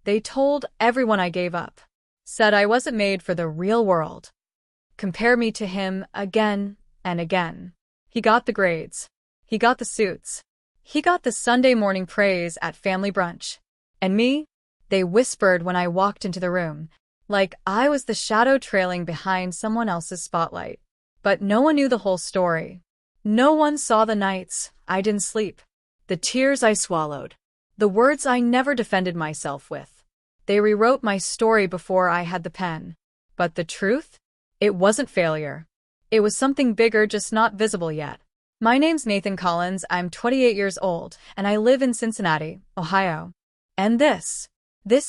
They told everyone I gave up. Said I wasn't made for the real world. Compare me to him again and again. He got the grades. He got the suits. He got the Sunday morning praise at family brunch. And me? They whispered when I walked into the room, like I was the shadow trailing behind someone else's spotlight. But no one knew the whole story. No one saw the nights I didn't sleep, the tears I swallowed, the words I never defended myself with. They rewrote my story before I had the pen. But the truth? It wasn't failure. It was something bigger, just not visible yet. My name's Nathan Collins, I'm 28 years old, and I live in Cincinnati, Ohio. And this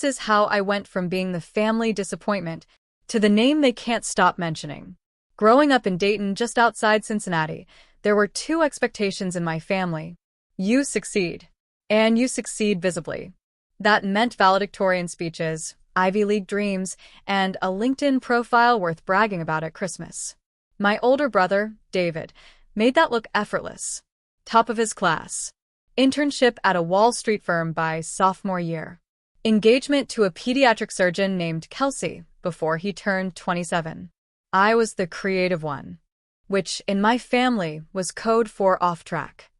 is how I went from being the family disappointment to the name they can't stop mentioning. Growing up in Dayton, just outside Cincinnati, there were two expectations in my family. You succeed. And you succeed visibly. That meant valedictorian speeches, Ivy League dreams, and a LinkedIn profile worth bragging about at Christmas. My older brother, David, made that look effortless. Top of his class. Internship at a Wall Street firm by sophomore year. Engagement to a pediatric surgeon named Kelsey before he turned 27. I was the creative one, which in my family was code for off track.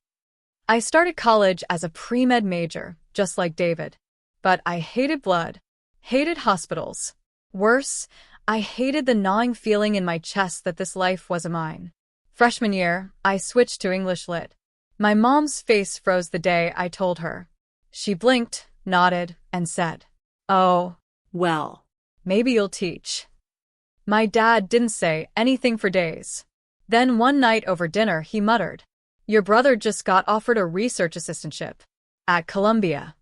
I started college as a pre-med major, just like David. But I hated blood, hated hospitals. Worse, I hated the gnawing feeling in my chest that this life wasn't mine. Freshman year, I switched to English Lit. My mom's face froze the day I told her. She blinked, nodded, and said, "Oh, well, maybe you'll teach." My dad didn't say anything for days. Then one night over dinner he muttered, "Your brother just got offered a research assistantship at Columbia."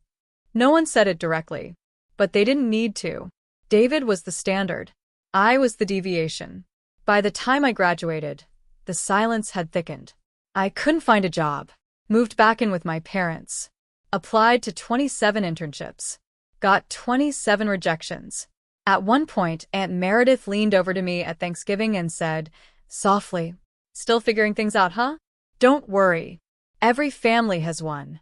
No one said it directly, but they didn't need to. David was the standard. I was the deviation. By the time I graduated, the silence had thickened. I couldn't find a job. Moved back in with my parents. Applied to 27 internships. Got 27 rejections. At one point, Aunt Meredith leaned over to me at Thanksgiving and said, softly, "Still figuring things out, huh? Don't worry. Every family has one."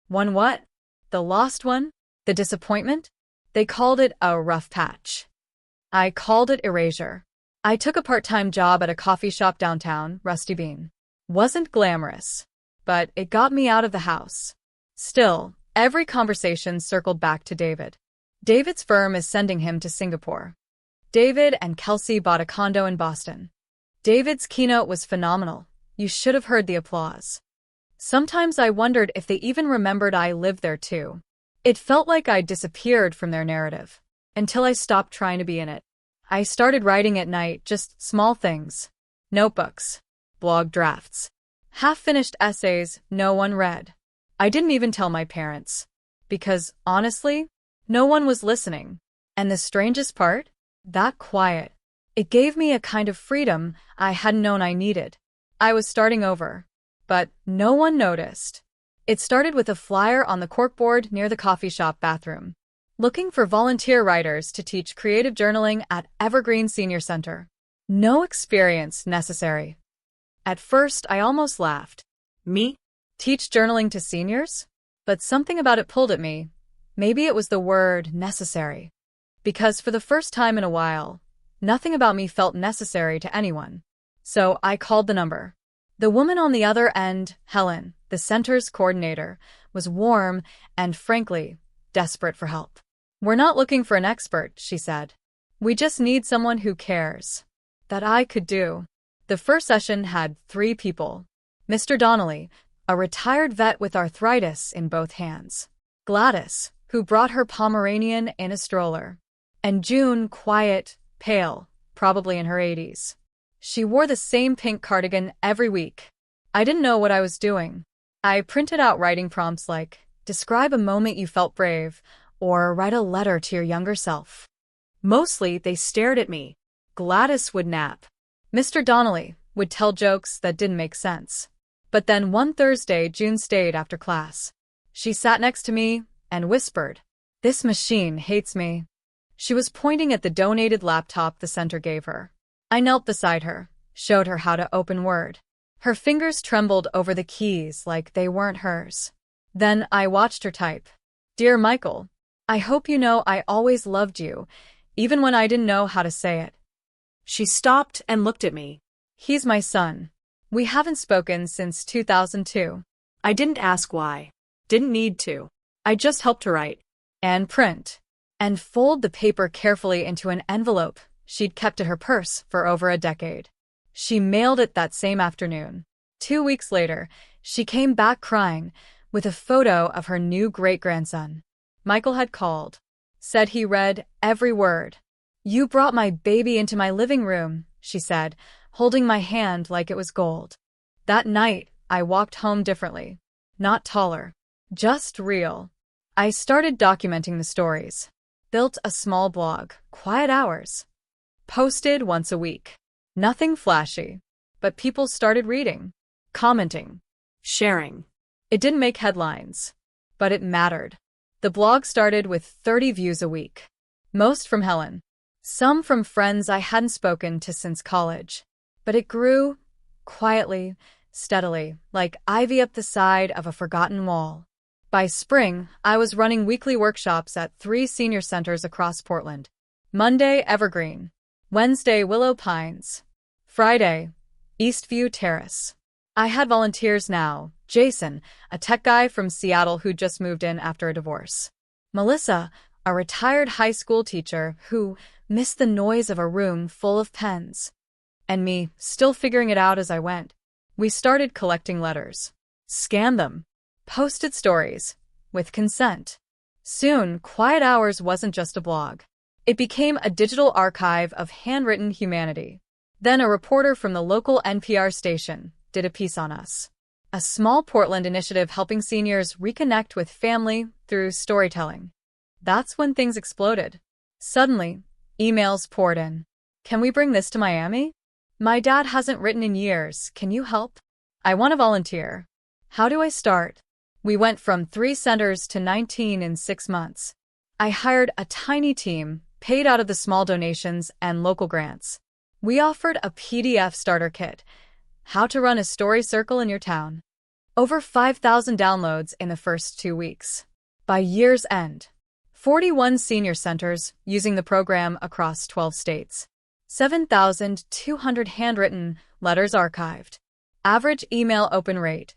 One what? The lost one? The disappointment? They called it a rough patch. I called it erasure. I took a part-time job at a coffee shop downtown, Rusty Bean. Wasn't glamorous, but it got me out of the house. Still, every conversation circled back to David. David's firm is sending him to Singapore. David and Kelsey bought a condo in Boston. David's keynote was phenomenal. You should have heard the applause. Sometimes I wondered if they even remembered I lived there too. It felt like I'd disappeared from their narrative. Until I stopped trying to be in it. I started writing at night, just small things. Notebooks. Blog drafts. Half-finished essays no one read. I didn't even tell my parents. Because, honestly, no one was listening. And the strangest part? That quiet. It gave me a kind of freedom I hadn't known I needed. I was starting over. But no one noticed. It started with a flyer on the corkboard near the coffee shop bathroom. Looking for volunteer writers to teach creative journaling at Evergreen Senior Center. No experience necessary. At first, I almost laughed. Me? Teach journaling to seniors? But something about it pulled at me. Maybe it was the word necessary. Because for the first time in a while, nothing about me felt necessary to anyone. So I called the number. The woman on the other end, Helen, the center's coordinator, was warm and, frankly, desperate for help. "We're not looking for an expert," she said. "We just need someone who cares." That I could do. The first session had 3 people. Mr. Donnelly, a retired vet with arthritis in both hands. Gladys, who brought her Pomeranian in a stroller. And June, quiet, pale, probably in her 80s. She wore the same pink cardigan every week. I didn't know what I was doing. I printed out writing prompts like, "Describe a moment you felt brave," or "Write a letter to your younger self." Mostly, they stared at me. Gladys would nap. Mr. Donnelly would tell jokes that didn't make sense. But then one Thursday, June stayed after class. She sat next to me and whispered, "This machine hates me." She was pointing at the donated laptop the center gave her. I knelt beside her, showed her how to open Word. Her fingers trembled over the keys like they weren't hers. Then I watched her type. "Dear Michael, I hope you know I always loved you, even when I didn't know how to say it. She stopped and looked at me. He's my son. We haven't spoken since 2002. I didn't ask why. Didn't need to. I just helped her write. And print. And fold the paper carefully into an envelope she'd kept in her purse for over a decade. She mailed it that same afternoon. 2 weeks later, she came back crying with a photo of her new great-grandson. Michael had called. Said he read every word. You brought my baby into my living room, she said, holding my hand like it was gold. That night, I walked home differently. Not taller. Just real. I started documenting the stories. Built a small blog, Quiet Hours. Posted once a week. Nothing flashy. But people started reading. Commenting. Sharing. It didn't make headlines. But it mattered. The blog started with 30 views a week. Most from Helen. Some from friends I hadn't spoken to since college. But it grew, quietly, steadily, like ivy up the side of a forgotten wall. By spring, I was running weekly workshops at 3 senior centers across Portland. Monday, Evergreen. Wednesday, Willow Pines. Friday, Eastview Terrace. I had volunteers now. Jason, a tech guy from Seattle who just moved in after a divorce. Melissa, a retired high school teacher who missed the noise of a room full of pens. And me, still figuring it out as I went. We started collecting letters. Scanned them. Posted stories. With consent. Soon, Quiet Hours wasn't just a blog. It became a digital archive of handwritten humanity. Then a reporter from the local NPR station did a piece on us. A small Portland initiative helping seniors reconnect with family through storytelling. That's when things exploded. Suddenly, emails poured in. Can we bring this to Miami? My dad hasn't written in years. Can you help? I want to volunteer. How do I start? We went from 3 centers to 19 in 6 months. I hired a tiny team, paid out of the small donations and local grants. We offered a PDF starter kit. How to run a story circle in your town. Over 5,000 downloads in the first 2 weeks. By year's end, 41 senior centers using the program across 12 states. 7,200 handwritten letters archived. Average email open rate,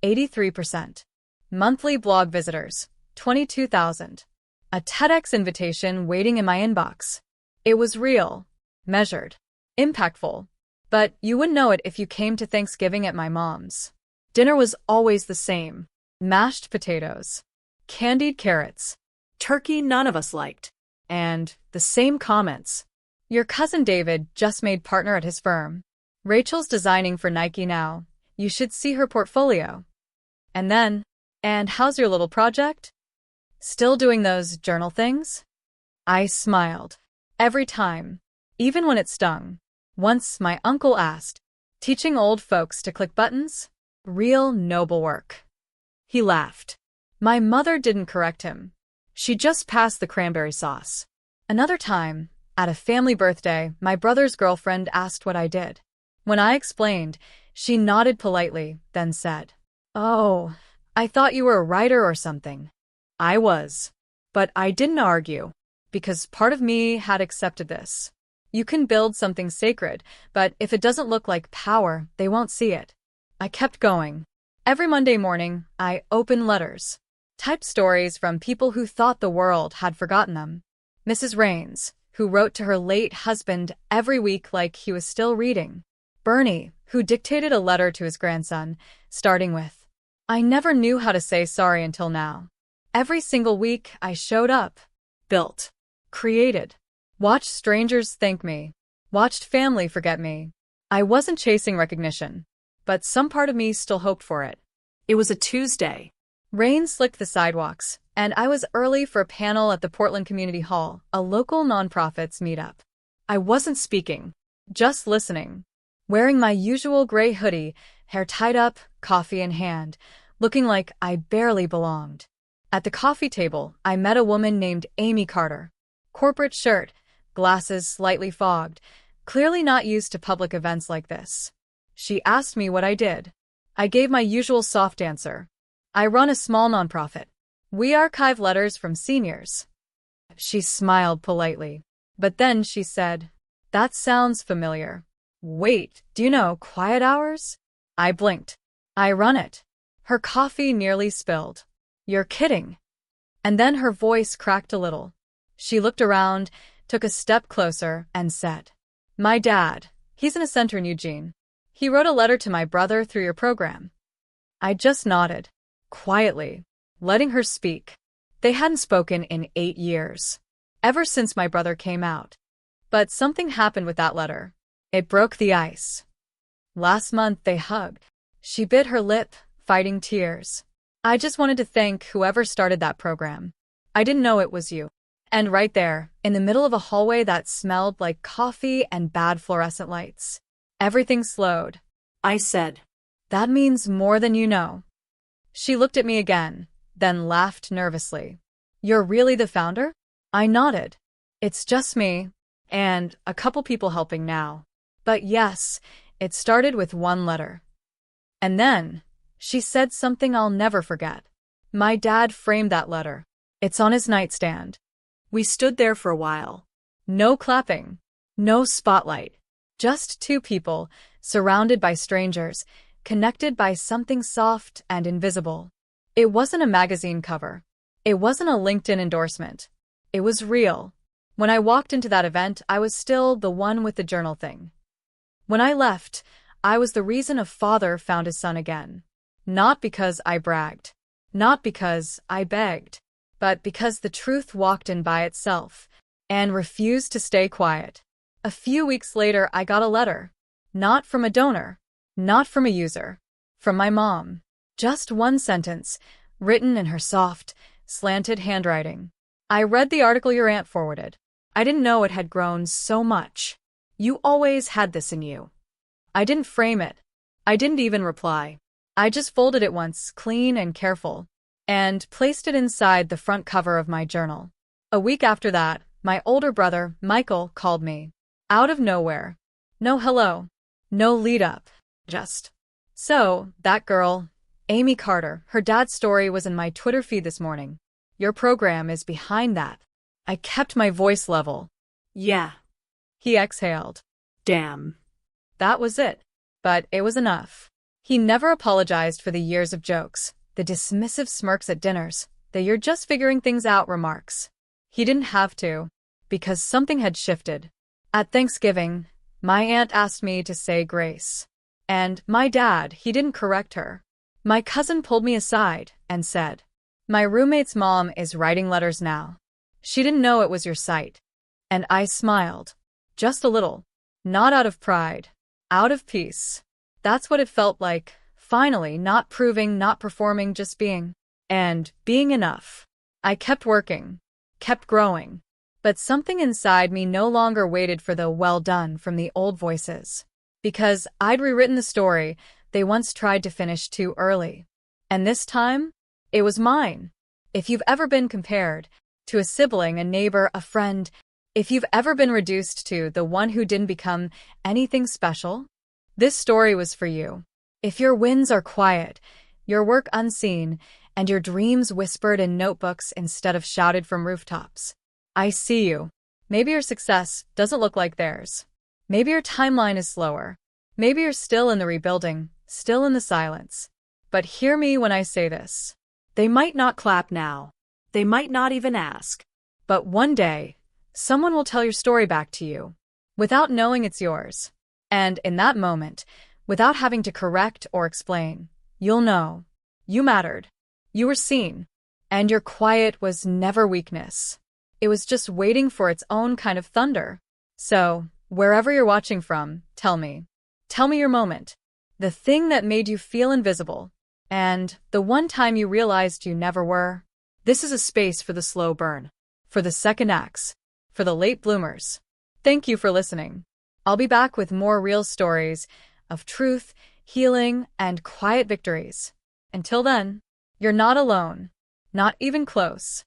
83%. Monthly blog visitors, 22,000. A TEDx invitation waiting in my inbox. It was real, measured, impactful. But you wouldn't know it if you came to Thanksgiving at my mom's. Dinner was always the same. Mashed potatoes. Candied carrots. Turkey none of us liked. And the same comments. Your cousin David just made partner at his firm. Rachel's designing for Nike now. You should see her portfolio. And then, and how's your little project? Still doing those journal things? I smiled. Every time. Even when it stung. Once my uncle asked, teaching old folks to click buttons? Real noble work. He laughed. My mother didn't correct him. She just passed the cranberry sauce. Another time, at a family birthday, my brother's girlfriend asked what I did. When I explained, she nodded politely, then said, "Oh, I thought you were a writer or something." I was. But I didn't argue, because part of me had accepted this. You can build something sacred, but if it doesn't look like power, they won't see it. I kept going. Every Monday morning, I opened letters. Typed stories from people who thought the world had forgotten them. Mrs. Raines, who wrote to her late husband every week like he was still reading. Bernie, who dictated a letter to his grandson, starting with, "I never knew how to say sorry until now." Every single week, I showed up. Built. Created. Watched strangers thank me. Watched family forget me. I wasn't chasing recognition, but some part of me still hoped for it. It was a Tuesday. Rain slicked the sidewalks, and I was early for a panel at the Portland Community Hall, a local nonprofits meetup. I wasn't speaking, just listening. Wearing my usual gray hoodie, hair tied up, coffee in hand, looking like I barely belonged. At the coffee table, I met a woman named Amy Carter. Corporate shirt, glasses slightly fogged, clearly not used to public events like this. She asked me what I did. I gave my usual soft answer. I run a small nonprofit. We archive letters from seniors. She smiled politely. But then she said, that sounds familiar. Wait, do you know quiet hours? I blinked. I run it. Her coffee nearly spilled. You're kidding. And then her voice cracked a little. She looked around, took a step closer, and said, my dad, he's in a center in Eugene. He wrote a letter to my brother through your program. I just nodded, quietly, letting her speak. They hadn't spoken in 8 years, ever since my brother came out. But something happened with that letter. It broke the ice. Last month they hugged. She bit her lip, fighting tears. I just wanted to thank whoever started that program. I didn't know it was you. And right there, in the middle of a hallway that smelled like coffee and bad fluorescent lights, everything slowed. I said, that means more than you know. She looked at me again, then laughed nervously. You're really the founder? I nodded. It's just me, and a couple people helping now. But yes, it started with one letter. And then, she said something I'll never forget. My dad framed that letter. It's on his nightstand. We stood there for a while. No clapping, no spotlight. Just two people, surrounded by strangers, connected by something soft and invisible. It wasn't a magazine cover. It wasn't a LinkedIn endorsement. It was real. When I walked into that event, I was still the one with the journal thing. When I left, I was the reason a father found his son again. Not because I bragged. Not because I begged. But because the truth walked in by itself and refused to stay quiet. A few weeks later, I got a letter. Not from a donor. Not from a user. From my mom. Just one sentence, written in her soft, slanted handwriting. I read the article your aunt forwarded. I didn't know it had grown so much. You always had this in you. I didn't frame it. I didn't even reply. I just folded it once, clean and careful, and placed it inside the front cover of my journal. A week after that, my older brother, Michael, called me. Out of nowhere. No hello. No lead up. Just. So, that girl, Amy Carter, her dad's story was in my Twitter feed this morning. Your program is behind that. I kept my voice level. Yeah. He exhaled. Damn. That was it. But it was enough. He never apologized for the years of jokes, the dismissive smirks at dinners, the you're just figuring things out remarks. He didn't have to, because something had shifted. At Thanksgiving, my aunt asked me to say grace. And my dad, he didn't correct her. My cousin pulled me aside and said, my roommate's mom is writing letters now. She didn't know it was your site. And I smiled. Just a little. Not out of pride. Out of peace. That's what it felt like, finally, not proving, not performing, just being. And being enough. I kept working. Kept growing. But something inside me no longer waited for the well done from the old voices. Because I'd rewritten the story they once tried to finish too early. And this time, it was mine. If you've ever been compared to a sibling, a neighbor, a friend, if you've ever been reduced to the one who didn't become anything special, this story was for you. If your wins are quiet, your work unseen, and your dreams whispered in notebooks instead of shouted from rooftops, I see you. Maybe your success doesn't look like theirs. Maybe your timeline is slower. Maybe you're still in the rebuilding, still in the silence. But hear me when I say this. They might not clap now. They might not even ask. But one day, someone will tell your story back to you, without knowing it's yours. And in that moment, without having to correct or explain, you'll know. You mattered. You were seen. And your quiet was never weakness. It was just waiting for its own kind of thunder. So, wherever you're watching from, tell me. Tell me your moment. The thing that made you feel invisible. And the one time you realized you never were. This is a space for the slow burn. For the second acts. For the late bloomers. Thank you for listening. I'll be back with more real stories of truth, healing, and quiet victories. Until then, you're not alone. Not even close.